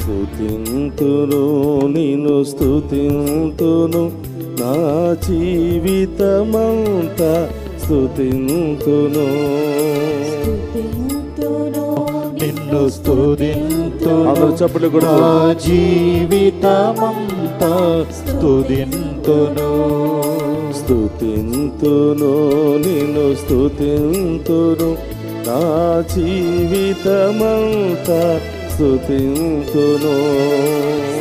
స్తుతింతును నిన్ను స్తుతింతును నా జీవితమంతా స్తుతింతును నిన్ను స్తుతింతును అందరూ చప్పట్లు కూడా నా జీవితమంతా స్తుతింతును స్తుతింతును నిన్ను స్తుతింతును నా జీవితమంతా స్తుతింతును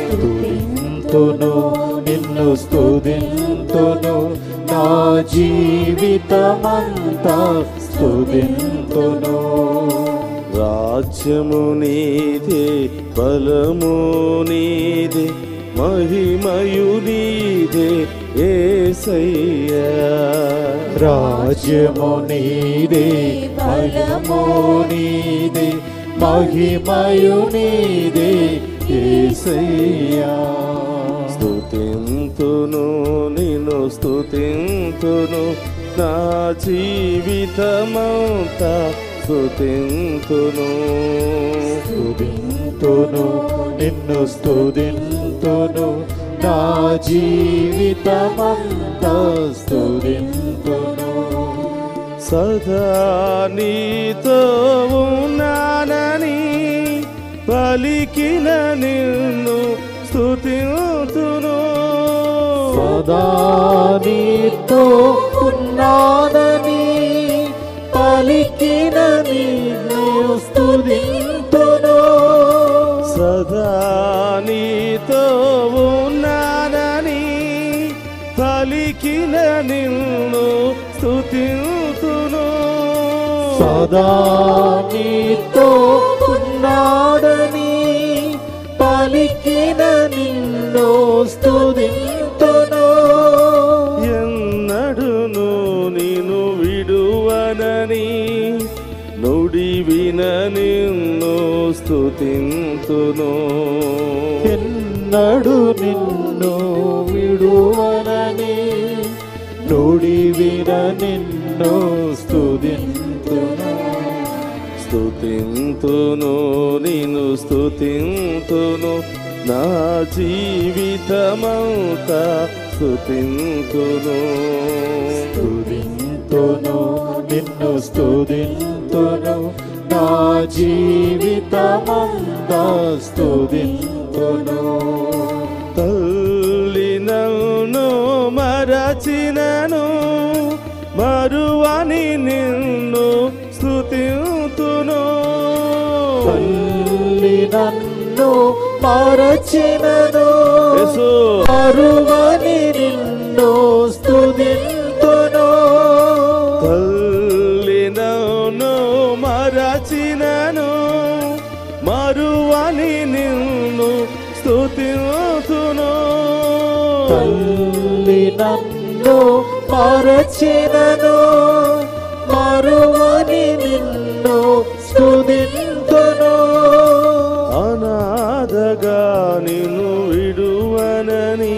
స్తుతింతును నిన్ను స్తుతింతును నా జీవితమంతా స్తుతింతును రాజ్యము నీదే బలము నీదే మహిమయు నీదే యేసయ్యా రాజ్యము నీదే బలము నీదే మహిమయు నీదే యేసయ్యా స్తుతింతును నిన్ను స్తుతింతును నా జీవితమంతా స్తుతింతును స్తుతింతును నిన్ను స్తుతింతును నా జీవితమంతా స్తుతింతును సదా నీతో ఉన్నానని పలికిన నిన్ను స్తుతింతును సదా నీతో ఉన్నానని పలికిన నిన్ను స్తుతింతును సదా నీతో ఉన్నానని పలికిన నిన్ను స్తుతింతును సదా నీతో ఉన్నాడని పలికిన నిన్ను స్తుతింతును ఎన్నడును నిన్ను విడువనని నుడివిన నిన్ను స్తుతింతును ఎన్నడు నిన్ను విడువనని నుడివిన నిన్ను స్తుతింతును స్తుతింతును నిన్ను స్తుతింతును నా జీవితమంతా స్తుతింతును స్తుతింతును నిన్ను స్తుతింతును నా జీవితమంతా స్తుతింతును తల్లి నన్ను మరచినను మరువని నిన్ను స్తుతింతును తల్లి నన్ను మరచినను యేసు మరువని నిన్ను స్తుతింతును తల్లి నన్ను మరచినను మరువని నిన్ను స్తుతింతును తల్లి నన్ను మరచినను మరువని నిన్ను స్తుతింతును అనాథగా నిన్ను విడువనని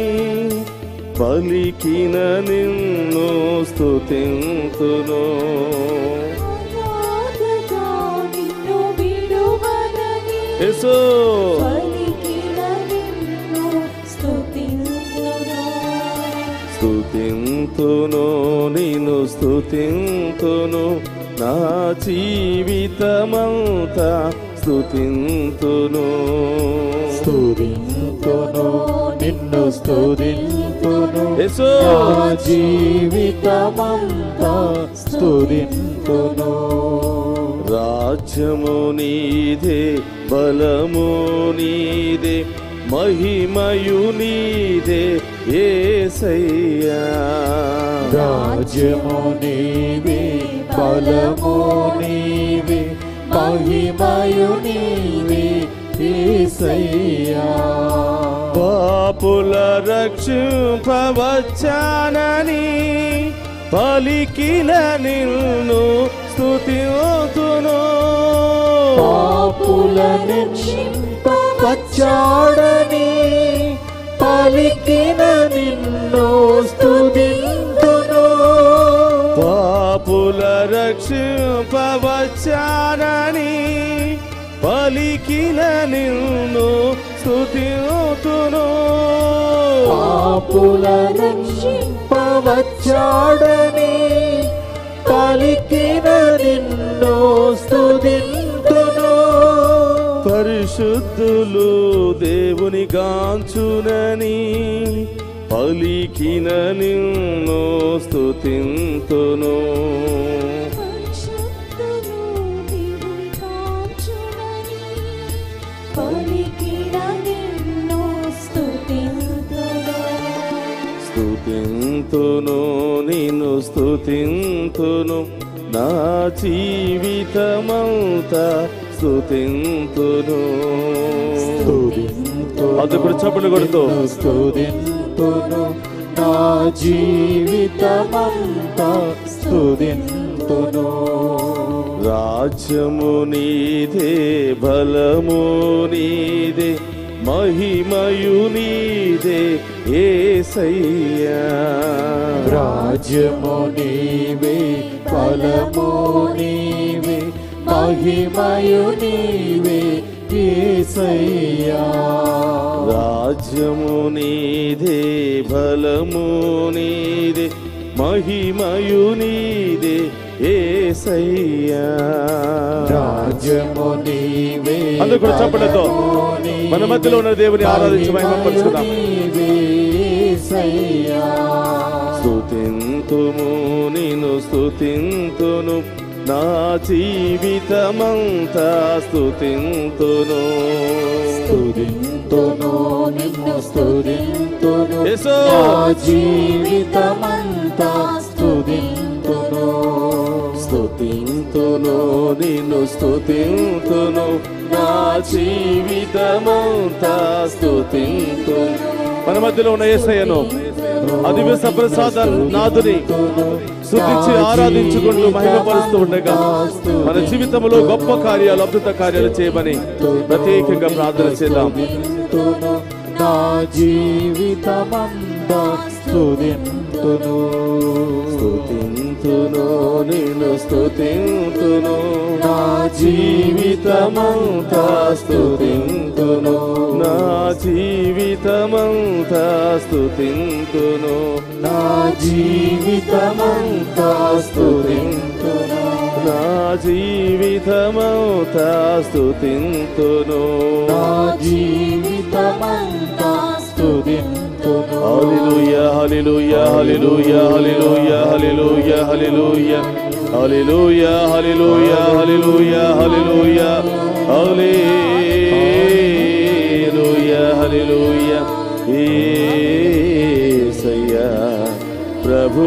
పలికిన నిన్ను స్తుతింతును యేసు స్తుతింతును నిన్ను స్తుతింతును నా జీవితమంతా స్తుతింతును స్తుతింతును నిన్ను స్తుతింతును యేసు నా జీవితమంతా స్తుతింతును రాజ్యము నీదే బలము నీదే మహిమయు నీదే యేసయ్యా రాజ్యము నీవే బలము నీవే మహిమయు నీవే యేసయ్యా పాపుల రక్షింపవచ్చానని పలికిన నిన్ను స్తుతింతును పాపులను రక్షింపవచ్చాడని పలికిన నిన్ను స్తుతింతును పాపుల రక్షింపవచ్చానని పలికిన నిన్ను స్తుతింతును. పాపుల రక్షింపవచ్చాడని పలికిన నిన్ను స్తుతింతును. పరిశుద్ధులు దేవుని గాంచునని పలికిన నిన్ను స్తుతింతును. స్తుతింతును నిన్ను స్తుతింతును నా జీవితమంతా స్తుతింతును. అది కూడా చప్పట్లు కొడుతూ స్తుతింతును నా జీవితమంతా స్తుతింతును. రాజ్యము నీదే, బలము నీదే, మహిమయు నీదే యేసయ్యా. రాజ్యము నీవే, బలము నీవే, మహిమయు నీవే యేసయ్యా. రాజ్యము నీదే, బలము నీదే, మహిమయు నీదే యేసయ్యా. రాజ్యము నీవే, అందరూ కూడా చప్పట్లతో మన మధ్యలో ఉన్న దేవుని ఆరాధించి మహిమపరుచుకుందాం. స్తుతింతుము నిన్ను స్తుతింతును నా జీవితమంతా స్తుతింతును. స్తుతింతును నిన్ను స్తుతింతును యేసు నా జీవితమంతా స్తుతింతును. స్తుతింతును నిన్ను స్తుతింతును నా జీవితమంతా స్తుతింతును. మన మధ్యలో ఉన్న యేసయ్యను అదివ్య సప్రసాద నాథుని స్తుతించి ఆరాధించుకుంటూ మహిమపరుస్తూ ఉండగా మన జీవితంలో గొప్ప కార్యాలు, అద్భుత కార్యాలు చేయమని ప్రత్యేకంగా ప్రార్థన చేద్దాం. నా జీవితమంతా స్తుతింతును. స్తుతింతును నిన్ను స్తుతింతును నా జీవితమంతా స్తుతింతును. నా జీవితమంతా స్తుతింతును. నా జీవితమంతా స్తుతింతును. నా జీవితమంతా స్తుతింతును. నా జీవితమంతా స్తుతింతును. హల్లెలూయా hallelujah hallelujah hallelujah hallelujah hallelujah hallelujah hallelujah hallelujah hallelujah hallelujah హల్లెలూయా. యేసయ్యా ప్రభు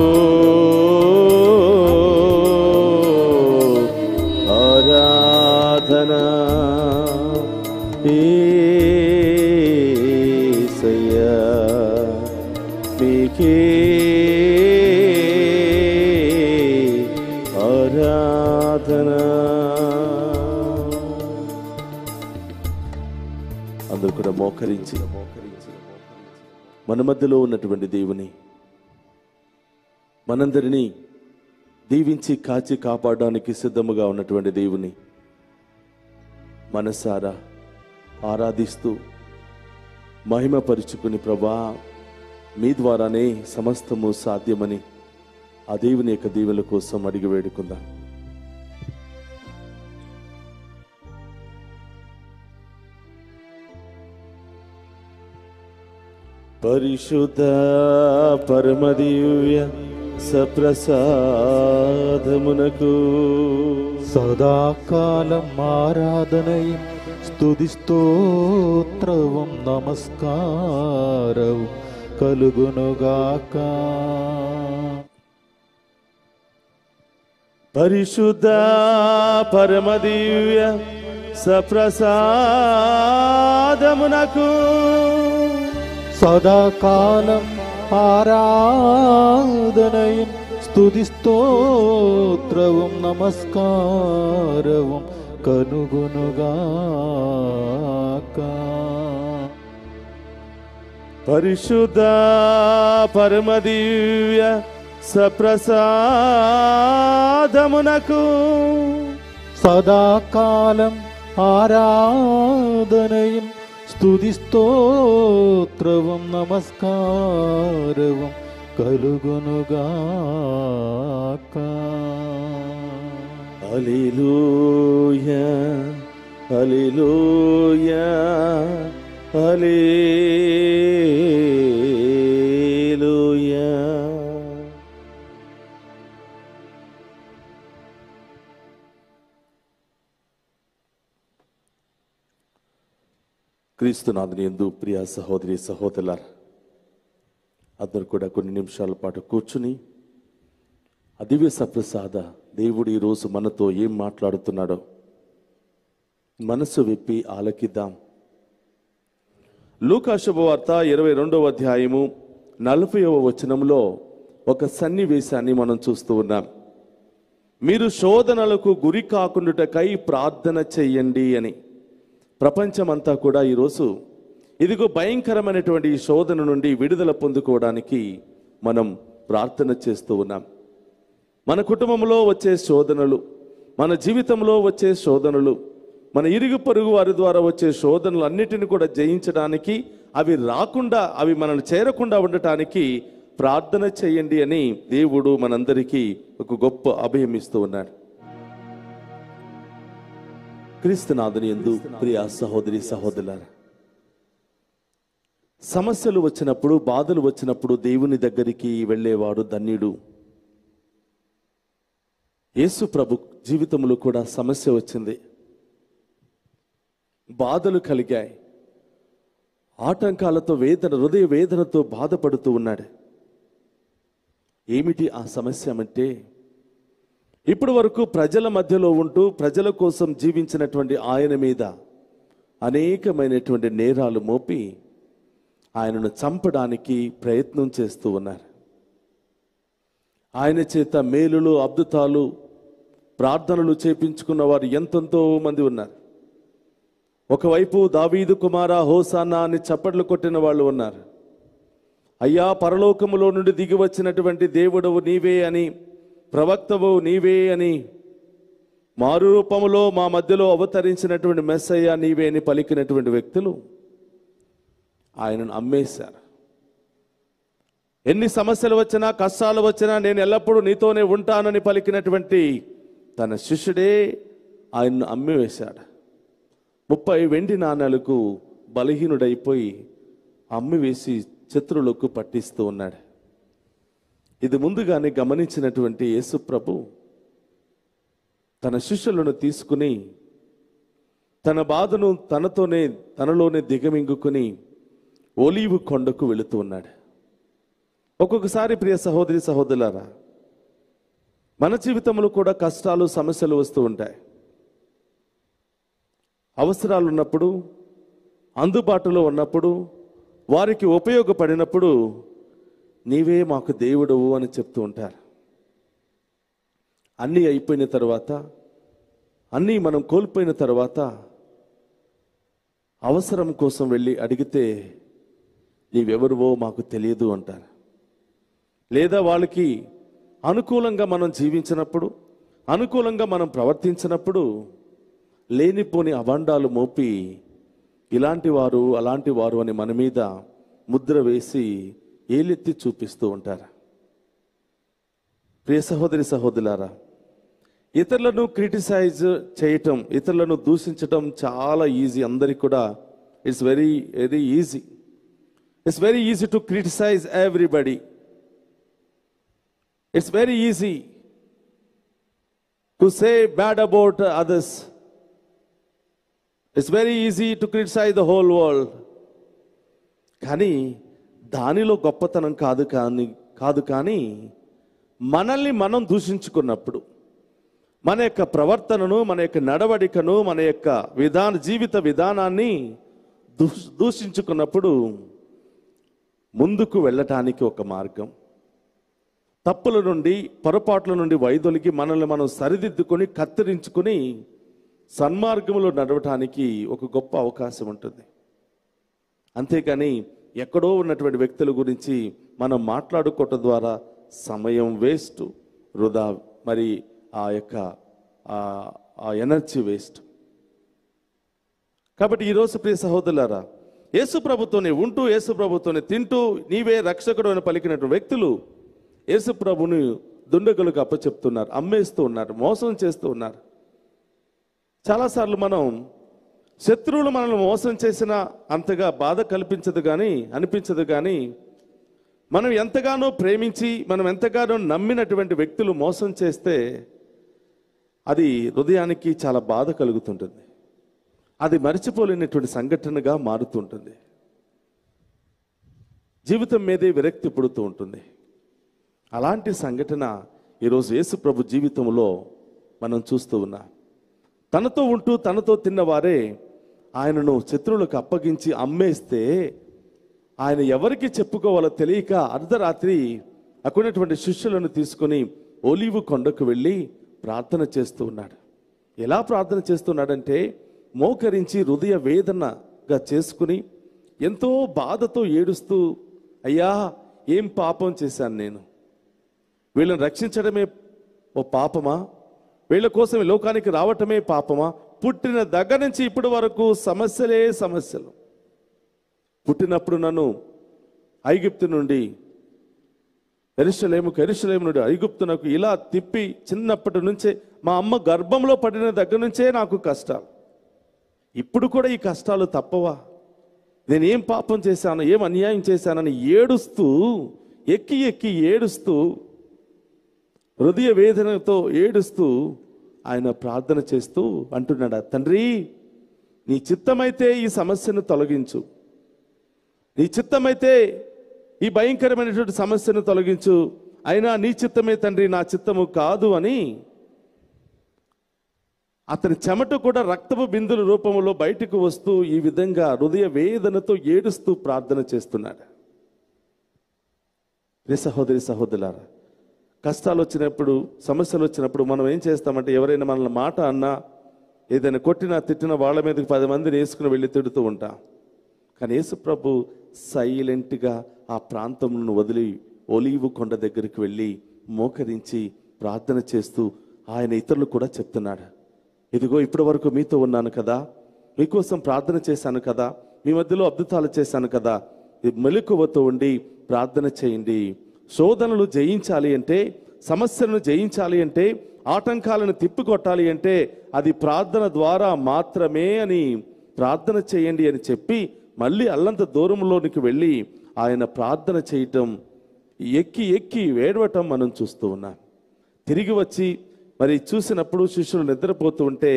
ఆరాధన. యేసయ్యా నీకే ఆరాధన. అందరూ కూడా మోకరించి మన మధ్యలో ఉన్నటువంటి దేవుని, మనందరినీ దీవించి కాచి కాపాడడానికి సిద్ధముగా ఉన్నటువంటి దేవుని మనసారా ఆరాధిస్తూ మహిమపరుచుకుని, ప్రభా మీ ద్వారానే సమస్తము సాధ్యమని ఆ దేవుని యొక్క దీవెల కోసం అడిగి వేడుకుందాం. పరిశుద్ధ పరమదివ్య సప్రసాదమునకు సదాకాలం ఆరాధనయం స్తుతి స్తోత్రవం నమస్కారం కలుగునుగాక. పరిశుద్ధ పరమదివ్య సప్రసాదమునకు సదాకాలం ఆరాధనయం స్తుతి స్తోత్రవం నమస్కారవం కనుగొనుగాక. పరిశుద్ధ పరమదివ్య సప్రసాదమునకు సదాకాలం ఆరాధనయం స్తుతి స్తోత్రవం నమస్కారవం కలుగునుగాక. హల్లెలూయా హల్లెలూయా హల్లెలూయా. క్రీస్తునాథుని యందు ప్రియ సహోదరి సహోదరులారా, అందరూ కూడా కొన్ని నిమిషాల పాటు కూర్చుని ఆ దివ్య సప్రసాద దేవుడు ఈరోజు మనతో ఏం మాట్లాడుతున్నాడో మనసు విప్పి ఆలకిద్దాం. లూకా శుభవార్త 22వ అధ్యాయము 40వ వచనంలో ఒక సన్నివేశాన్ని మనం చూస్తూ ఉన్నాం. మీరు శోధనలకు గురి కాకుండాటకై ప్రార్థన చెయ్యండి అని. ప్రపంచమంతా కూడా ఈరోజు ఇదిగో భయంకరమైనటువంటి ఈ శోధన నుండి విడుదల పొందుకోవడానికి మనం ప్రార్థన చేస్తూ ఉన్నాం. మన కుటుంబంలో వచ్చే శోధనలు, మన జీవితంలో వచ్చే శోధనలు, మన ఇరుగు పొరుగు వారి ద్వారా వచ్చే శోధనలు అన్నిటిని కూడా జయించడానికి, అవి రాకుండా, అవి మనల్ని చేరకుండా ఉండటానికి ప్రార్థన చేయండి అని దేవుడు మనందరికీ ఒక గొప్ప అభయం ఇస్తూ ఉన్నాడు. క్రీస్తునాథుని యందు ప్రియ సహోదరి సహోదరులారా, సమస్యలు వచ్చినప్పుడు, బాధలు వచ్చినప్పుడు దేవుని దగ్గరికి వెళ్ళేవాడు ధన్యుడు. యేసు ప్రభు జీవితంలో కూడా సమస్య వచ్చింది, బాధలు కలిగాయి, ఆటంకాలతో హృదయ వేదనతో బాధపడుతూ ఉన్నాడు. ఏమిటి ఆ సమస్య అంటే, ఇప్పటి వరకు ప్రజల మధ్యలో ఉంటూ ప్రజల కోసం జీవించినటువంటి ఆయన మీద అనేకమైనటువంటి నేరాలు మోపి ఆయనను చంపడానికి ప్రయత్నం చేస్తూ ఉన్నారు. ఆయన చేత మేలులు, అద్భుతాలు, ప్రార్థనలు చేపించుకున్న వారు ఎంతెంతో మంది ఉన్నారు. ఒకవైపు దావీదు కుమారా హోసానా అని చప్పట్లు కొట్టిన వాళ్ళు ఉన్నారు. అయ్యా, పరలోకములో నుండి దిగి వచ్చినటువంటి దేవుడవు నీవే అని, ప్రవక్తవు నీవే అని, మారు రూపములో మా మధ్యలో అవతరించినటువంటి మెస్సయ్య నీవే అని పలికినటువంటి వ్యక్తులు ఆయనను అమ్మేశారు. ఎన్ని సమస్యలు వచ్చినా, కష్టాలు వచ్చినా నేను ఎల్లప్పుడూ నీతోనే ఉంటానని పలికినటువంటి తన శిష్యుడే ఆయన్ను అమ్మివేశాడు. 30 వెండి నాణాలకు బలహీనుడైపోయి అమ్మివేసి శత్రువులకు పట్టిస్తూ ఉన్నాడు. ఇది ముందుగానే గమనించినటువంటి యేసు ప్రభు తన శిష్యులను తీసుకుని తన బాధను తనలోనే దిగమింగుకుని ఒలీవు కొండకు వెళుతూ ఉన్నాడు. ఒక్కొక్కసారి ప్రియ సహోదరి సహోదరులారా, మన జీవితంలో కూడా కష్టాలు, సమస్యలు వస్తూ ఉంటాయి. అవసరాలు ఉన్నప్పుడు, అందుబాటులో ఉన్నప్పుడు, వారికి ఉపయోగపడినప్పుడు నీవే మాకు దేవుడవు అని చెప్తూ ఉంటారు. అన్నీ అయిపోయిన తర్వాత, అన్నీ మనం కోల్పోయిన తర్వాత అవసరం కోసం వెళ్ళి అడిగితే నీవెవరువో మాకు తెలియదు అంటారు. లేదా వాళ్ళకి అనుకూలంగా మనం జీవించినప్పుడు, అనుకూలంగా మనం ప్రవర్తించినప్పుడు లేనిపోని అభండాలు మోపి ఇలాంటి వారు, అలాంటి వారు అని మన మీద ముద్ర వేసి ఏలెత్తి చూపిస్తూ ఉంటారు. ప్రియ సహోదరి సహోదరులారా, ఇతరులను క్రిటిసైజ్ చేయటం, ఇతరులను దూషించటం చాలా ఈజీ. అందరికి కూడా it's very very easy. It's very easy to criticise everybody. It's very easy to say bad about others. It's very easy to criticise the whole world. కానీ దానిలో గొప్పతనం కాదు కానీ మనల్ని మనం దూషించుకున్నప్పుడు, మన యొక్క ప్రవర్తనను, మన యొక్క నడవడికను, మన యొక్క జీవిత విధానాన్ని దూషించుకున్నప్పుడు ముందుకు వెళ్ళటానికి ఒక మార్గం. తప్పుల నుండి, పొరపాట్ల నుండి వైదొలిగి మనల్ని మనం సరిదిద్దుకొని, కత్తిరించుకొని సన్మార్గంలో నడవటానికి ఒక గొప్ప అవకాశం ఉంటుంది. అంతేకాని ఎక్కడో ఉన్నటువంటి వ్యక్తుల గురించి మనం మాట్లాడుకోవటం ద్వారా సమయం వేస్ట్, వృధా, మరి ఆ ఎనర్జీ వేస్ట్. కాబట్టి ఈరోజు ప్రియ సహోదరులారా, యేసు ప్రభుతోనే ఉంటూ యేసు ప్రభుతోనే తింటూ నీవే రక్షకుడు అని పలికినటువంటి వ్యక్తులు యేసు ప్రభుని దుండగులకు అప్పచెప్తున్నారు, అమ్మేస్తూ ఉన్నారు, మోసం చేస్తూ ఉన్నారు. చాలాసార్లు మనం శత్రువులు మనల్ని మోసం చేసినా అంతగా బాధ అనిపించదు కానీ మనం ఎంతగానో ప్రేమించి మనం ఎంతగానో నమ్మినటువంటి వ్యక్తులు మోసం చేస్తే అది హృదయానికి చాలా బాధ కలుగుతుంటుంది. అది మరిచిపోలేనటువంటి సంఘటనగా మారుతుంటుంది. జీవితం మీదే విరక్తి పుడుతూ ఉంటుంది. అలాంటి సంఘటన ఈరోజు యేసు ప్రభు జీవితంలో మనం చూస్తూ ఉన్నాం. తనతో ఉంటూ తనతో తిన్నవారే ఆయనను శత్రువులకు అప్పగించి అమ్మేస్తే ఆయన ఎవరికి చెప్పుకోవాలో తెలియక అర్ధరాత్రి అక్కడున్నటువంటి శిష్యులను తీసుకొని ఒలీవు కొండకు వెళ్ళి ప్రార్థన చేస్తూ ఉన్నాడు. ఎలా ప్రార్థన చేస్తున్నాడంటే మోకరించి హృదయ వేదనగా చేసుకుని ఎంతో బాధతో ఏడుస్తూ, అయ్యా ఏం పాపం చేశాను నేను, వీళ్ళని రక్షించడమే ఓ పాపమా, వీళ్ళ కోసం ఈ లోకానికి రావటమే పాపమా, పుట్టిన దగ్గర నుంచి ఇప్పటి వరకు సమస్యలు. పుట్టినప్పుడు నన్ను ఐగుప్తు నుండి యెరూషలేము నుండి ఐగుప్తునకు ఇలా తిప్పి చిన్నప్పటి నుంచే మా అమ్మ గర్భంలో పడిన దగ్గర నుంచే నాకు కష్టాలు, ఇప్పుడు కూడా ఈ కష్టాలు తప్పవా, నేను ఏం పాపం చేశాను, ఏం అన్యాయం చేశానని ఏడుస్తూ ఎక్కి ఏడుస్తూ హృదయ వేదనతో ఏడుస్తూ ఆయన ప్రార్థన చేస్తూ అంటున్నాడు, తండ్రి నీ చిత్తమైతే ఈ సమస్యను తొలగించు, నీ చిత్తమైతే ఈ భయంకరమైనటువంటి సమస్యను తొలగించు, అయినా నీ చిత్తమే తండ్రి, నా చిత్తము కాదు అని అతని చెమట కూడా రక్తపు బిందుల రూపంలో బయటకు వస్తూ ఈ విధంగా హృదయ వేదనతో ఏడుస్తూ ప్రార్థన చేస్తున్నాడు. సహోదరులారా, కష్టాలు వచ్చినప్పుడు, సమస్యలు వచ్చినప్పుడు మనం ఏం చేస్తామంటే ఎవరైనా మనల్ని మాట అన్నా, ఏదైనా కొట్టినా తిట్టినా వాళ్ళ మీదకి 10 మందిని వేసుకుని వెళ్ళి తిడుతూ ఉంటాం. కానీ యేసు ప్రభు సైలెంట్గా ఆ ప్రాంతంను వదిలి ఒలీవు కొండ దగ్గరికి వెళ్ళి మోకరించి ప్రార్థన చేస్తూ ఆయన ఇతరులు కూడా చెప్తున్నాడు, ఇదిగో ఇప్పటి వరకు మీతో ఉన్నాను కదా, మీకోసం ప్రార్థన చేశాను కదా, మీ మధ్యలో అద్భుతాలు చేశాను కదా, మెలకువతో ఉండి ప్రార్థన చేయండి. శోధనలు జయించాలి అంటే, సమస్యలను జయించాలి అంటే, ఆటంకాలను తిప్పికొట్టాలి అంటే అది ప్రార్థన ద్వారా మాత్రమే అని ప్రార్థన చేయండి అని చెప్పి మళ్ళీ అల్లంత దూరంలోనికి వెళ్ళి ఆయన ప్రార్థన చేయటం, ఎక్కి వేడవటం మనం చూస్తూ ఉన్నాం. తిరిగి వచ్చి మరి చూసినప్పుడు శిష్యులు నిద్రపోతూ ఉంటే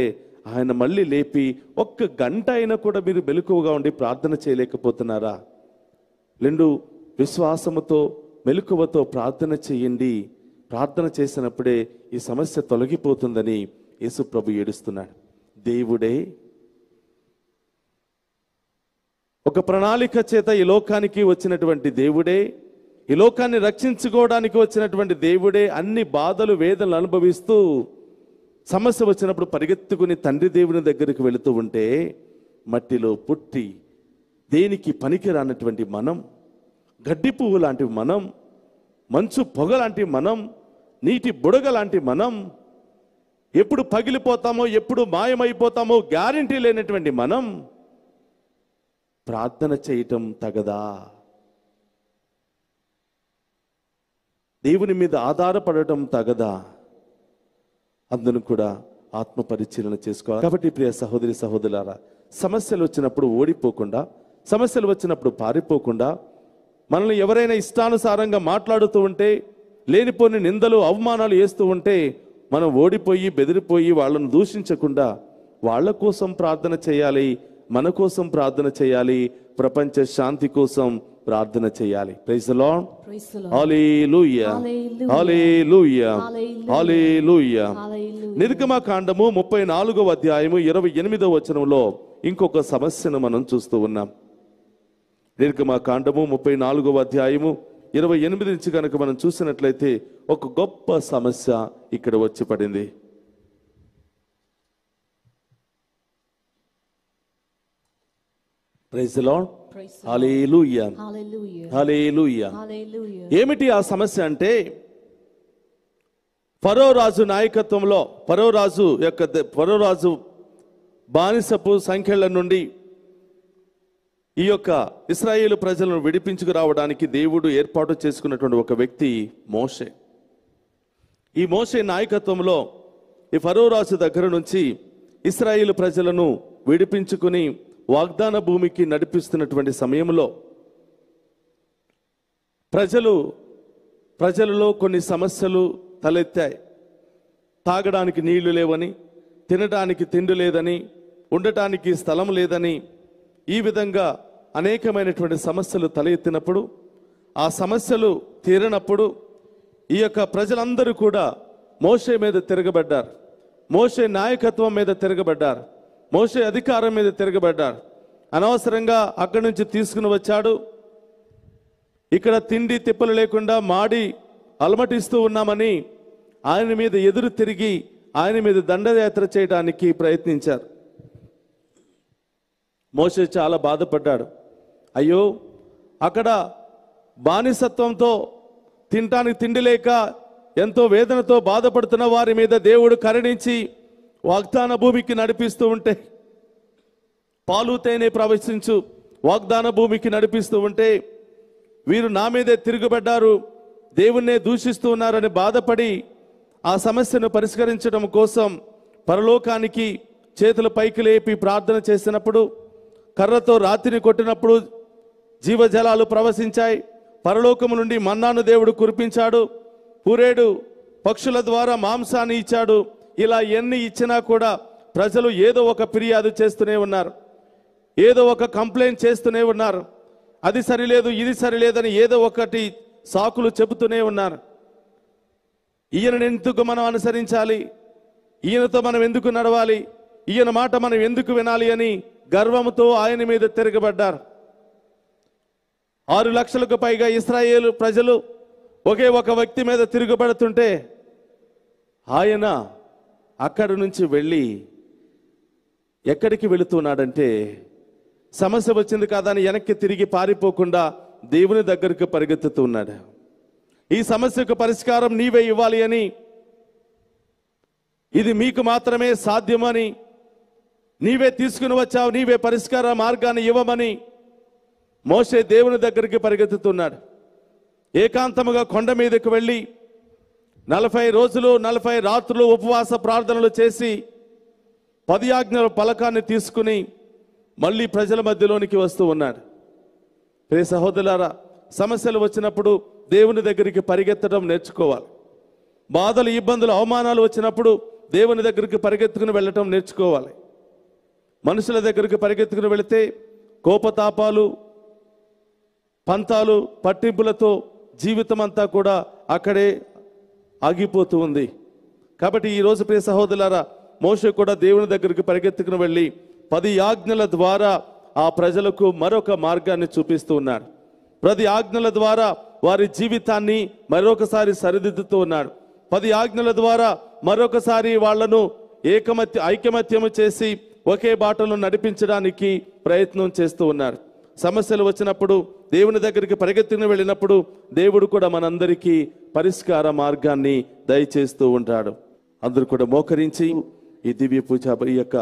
ఆయన మళ్ళీ లేపి 1 గంట అయినా కూడా మీరు మెలకువగా ఉండి ప్రార్థన చేయలేకపోతున్నారా? 2 విశ్వాసముతో మెలకువతో ప్రార్థన చేయండి, ప్రార్థన చేసినప్పుడే ఈ సమస్య తొలగిపోతుందని యేసు ప్రభు ఏడుస్తున్నాడు. దేవుడే ఒక ప్రణాళిక చేత ఈ లోకానికి వచ్చినటువంటి దేవుడే, ఈ లోకాన్ని రక్షించుకోవడానికి వచ్చినటువంటి దేవుడే అన్ని బాధలు వేదనలు అనుభవిస్తూ సమస్య వచ్చినప్పుడు పరిగెత్తుకుని తండ్రి దేవుని దగ్గరికి వెళుతూ ఉంటే మట్టిలో పుట్టి దేనికి పనికి రానటువంటి మనం, గడ్డి పువ్వు లాంటి మనం, మంచు పొగ లాంటి మనం, నీటి బుడగ లాంటి మనం, ఎప్పుడు పగిలిపోతామో ఎప్పుడు మాయమైపోతామో గ్యారంటీ లేనటువంటి మనం ప్రార్థన చేయటం తగదా? దేవుని మీద ఆధారపడటం తగదా? అందును కూడా ఆత్మ పరిశీలన చేసుకోవాలి. కాబట్టి ప్రియ సహోదరి సహోదరులారా, సమస్యలు వచ్చినప్పుడు ఓడిపోకుండా, సమస్యలు వచ్చినప్పుడు పారిపోకుండా, మనల్ని ఎవరైనా ఇష్టానుసారంగా మాట్లాడుతూ ఉంటే, లేనిపోని నిందలు అవమానాలు వేస్తూ ఉంటే మనం ఓడిపోయి బెదిరిపోయి వాళ్ళను దూషించకుండా వాళ్ళ కోసం ప్రార్థన చేయాలి, మన కోసం ప్రార్థన చేయాలి, ప్రపంచ శాంతి కోసం ప్రార్థన చేయాలి. Praise the lord. Hallelujah, hallelujah, hallelujah. నిర్గమకాండము 34వ అధ్యాయము 28వ వచనంలో ఇంకొక సమస్యను మనం చూస్తూ ఉన్నాం. నిర్గమకాండము 34వ అధ్యాయము 28 నుంచి కనుక మనం చూసినట్లయితే ఒక గొప్ప సమస్య ఇక్కడ వచ్చి పడింది. Praise the lord. Hallelujah, hallelujah. ఏమిటి ఆ సమస్య అంటే, ఫరో రాజు నాయకత్వంలో, ఫరో రాజు బానిసపు సంఖ్యల నుండి ఈ యొక్క ఇశ్రాయేలు ప్రజలను విడిపించుకు రావడానికి దేవుడు ఏర్పాటు చేసుకున్నటువంటి ఒక వ్యక్తి మోషే. ఈ మోషే నాయకత్వంలో ఈ ఫరో రాజు దగ్గర నుంచి ఇశ్రాయేలు ప్రజలను విడిపించుకుని వాగ్దాన భూమికి నడిపిస్తున్నటువంటి సమయంలో ప్రజలలో కొన్ని సమస్యలు తలెత్తాయి. తాగడానికి నీళ్లు లేవని, తినడానికి తిండి లేదని, ఉండటానికి స్థలం లేదని, ఈ విధంగా అనేకమైనటువంటి సమస్యలు తల ఎత్తినప్పుడు, ఆ సమస్యలు తీరినప్పుడు ఈ యొక్క ప్రజలందరూ కూడా మోషే మీద తిరగబడ్డారు. మోషే నాయకత్వం మీద తిరగబడ్డారు. మోషే అధికారం మీద తిరగబడ్డారు. అనవసరంగా అక్కడి నుంచి తీసుకుని వచ్చాడు. ఇక్కడ తిండి తిప్పలు లేకుండా మాడి అలమటిస్తూ ఉన్నామని ఆయన మీద ఎదురు తిరిగి ఆయన మీద దండయాత్ర చేయడానికి ప్రయత్నించారు. మోషే చాలా బాధపడ్డాడు. అయ్యో, అక్కడ బానిసత్వంతో తినటానికి తిండి లేక ఎంతో వేదనతో బాధపడుతున్న వారి మీద దేవుడు కరుణించి వాగ్దాన భూమికి నడిపిస్తూ ఉంటే, పాలు తేనె ప్రవేశించు వాగ్దాన భూమికి నడిపిస్తూ ఉంటే వీరు నా మీదే తిరుగుబడ్డారు, దేవుణ్ణే దూషిస్తూ ఉన్నారని బాధపడి ఆ సమస్యను పరిష్కరించడం కోసం పరలోకానికి చేతుల పైకి లేపి ప్రార్థన చేసినప్పుడు, కర్రతో రాతిని కొట్టినప్పుడు జీవజలాలు ప్రవశించాయి. పరలోకము నుండి మన్నాను దేవుడు కురిపించాడు. పూరేడు పక్షుల ద్వారా మాంసాన్ని ఇచ్చాడు. ఇలా ఎన్ని ఇచ్చినా కూడా ప్రజలు ఏదో ఒక ఫిర్యాదు చేస్తూనే ఉన్నారు, ఏదో ఒక కంప్లైంట్ చేస్తూనే ఉన్నారు. అది సరిలేదు, ఇది సరిలేదని ఏదో ఒకటి సాకులు చెబుతూనే ఉన్నారు. ఈయనను ఎందుకు మనం అనుసరించాలి, ఈయనతో మనం ఎందుకు నడవాలి, ఈయన మాట మనం ఎందుకు వినాలి అని గర్వంతో ఆయన మీద తిరగబడ్డారు. 6 లక్షలకు పైగా ఇశ్రాయేలు ప్రజలు ఒకే ఒక వ్యక్తి మీద తిరుగుబడుతుంటే ఆయన అక్కడి నుంచి వెళ్ళి ఎక్కడికి వెళుతున్నాడంటే, సమస్య వచ్చింది కదా అని వెనక్కి తిరిగి పారిపోకుండా దేవుని దగ్గరికి పరిగెత్తుతూ ఉన్నాడు. ఈ సమస్యకు పరిష్కారం నీవే ఇవ్వాలి అని, ఇది మీకు మాత్రమే సాధ్యమని, నీవే తీసుకుని వచ్చావు, నీవే పరిష్కార మార్గాన్ని ఇవ్వమని మోషే దేవుని దగ్గరికి పరిగెత్తుతున్నాడు. ఏకాంతముగా కొండ మీదకు వెళ్ళి 40 రోజులు 40 రాత్రులు ఉపవాస ప్రార్థనలు చేసి 10 ఆజ్ఞల పలకాన్ని తీసుకుని మళ్ళీ ప్రజల మధ్యలోనికి వస్తూ ఉన్నాడు. ప్రియ సహోదరులారా, సమస్యలు వచ్చినప్పుడు దేవుని దగ్గరికి పరిగెత్తడం నేర్చుకోవాలి. బాధలు, ఇబ్బందులు, అవమానాలు వచ్చినప్పుడు దేవుని దగ్గరికి పరిగెత్తుకుని వెళ్ళటం నేర్చుకోవాలి. మనుషుల దగ్గరికి పరిగెత్తుకుని వెళితే కోపతాపాలు, పంతాలు, పట్టింపులతో జీవితం అంతా కూడా అక్కడే ఆగిపోతూ ఉంది. కాబట్టి ఈరోజు ప్రియ సహోదరులారా, మోషే కూడా దేవుని దగ్గరికి పరిగెత్తుకుని వెళ్ళి 10 ఆజ్ఞల ద్వారా ఆ ప్రజలకు మరొక మార్గాన్ని చూపిస్తూ ఉన్నాడు. 10 ఆజ్ఞల ద్వారా వారి జీవితాన్ని మరొకసారి సరిదిద్దుతూ ఉన్నాడు. 10 ఆజ్ఞల ద్వారా మరొకసారి వాళ్లను ఐకమత్యము చేసి ఒకే బాటలో నడిపించడానికి ప్రయత్నం చేస్తూ ఉన్నారు. సమస్యలు వచ్చినప్పుడు దేవుని దగ్గరికి పరిగెత్తుకుని వెళ్ళినప్పుడు దేవుడు కూడా మనందరికీ పరిష్కార మార్గాన్ని దయచేస్తూ ఉంటాడు. అందరూ కూడా మోకరించి ఈ దివ్య పూజ, ఈ యొక్క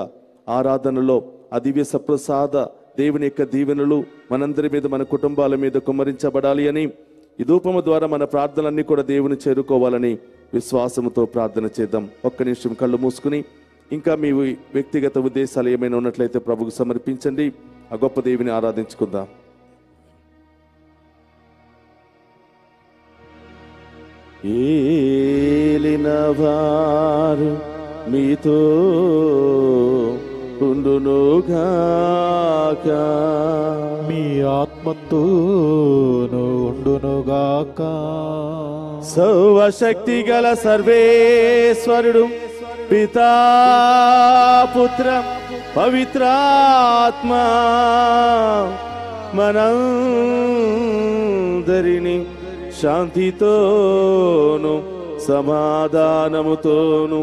ఆరాధనలో ఆ దివ్య సప్రసాద దేవుని యొక్క దీవెనలు మనందరి మీద, మన కుటుంబాల మీద కుమ్మరించబడాలి అని, ఈ ధూపము ద్వారా మన ప్రార్థనలన్నీ కూడా దేవుని చేరుకోవాలని విశ్వాసముతో ప్రార్థన చేద్దాం. ఒక్క నిమిషం కళ్ళు మూసుకుని, ఇంకా మీ వ్యక్తిగత ఉద్దేశాలు ఏమైనా ఉన్నట్లయితే ప్రభుకు సమర్పించండి. ఆ గొప్ప దేవుని ఆరాధించుకుందాం. ఏలినవారు మీతో ఉండునుగాక, మీ ఆత్మతోను ఉండునుగాక. సర్వశక్తి గల సర్వేశ్వరుడు పితా, పుత్ర, పవిత్రాత్మ మనందరిని శాంతితోను సమాధానముతోను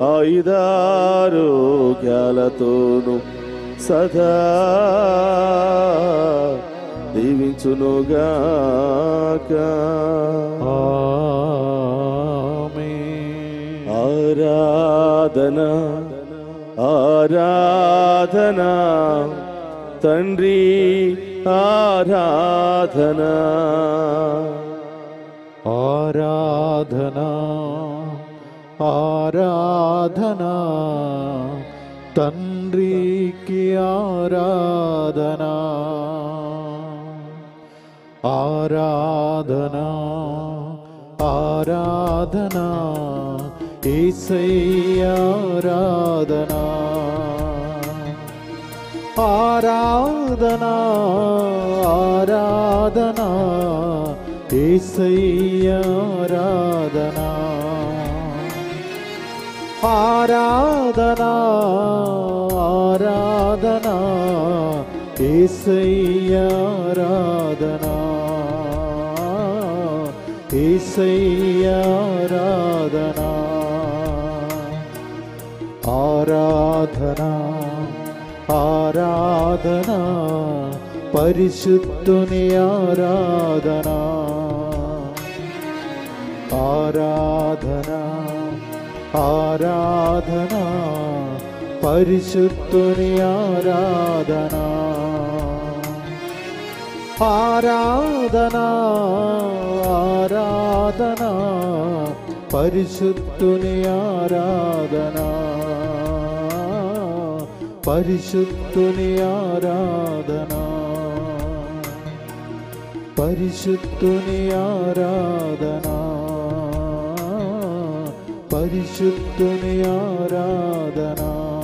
ఆయుధారోగ్యాలతోను సదా దీవించునుగాక. ఆమేన్. ఆరాధన ఆరాధన తండ్రి ఆరాధన. ఆరాధనా ఆరాధనా తండ్రికి ఆరాధనా. ఆరాధనా ఆరాధనా యేసయ్య ఆరాధనా. ఆరాధనా ఆరాధనా యేసయ్య ఆరాధనా. ఆరాధనా ఆరాధనా యేసయ్య ఆరాధనా. యేసయ్య ఆరాధనా. ఆరాధనా ఆరాధనా పరిశుద్ధుని ఆరాధనా. ఆరాధనా ఆరాధనా పరిశుద్ధుని ఆరాధనా. ఆరాధనా ఆరాధనా పరిశుద్ధుని ఆరాధనా. పరిశుద్ధుని ఆరాధనా. పరిశుద్ధుని ఆరాధనా. పరిశుద్ధుని ఆరాధనా.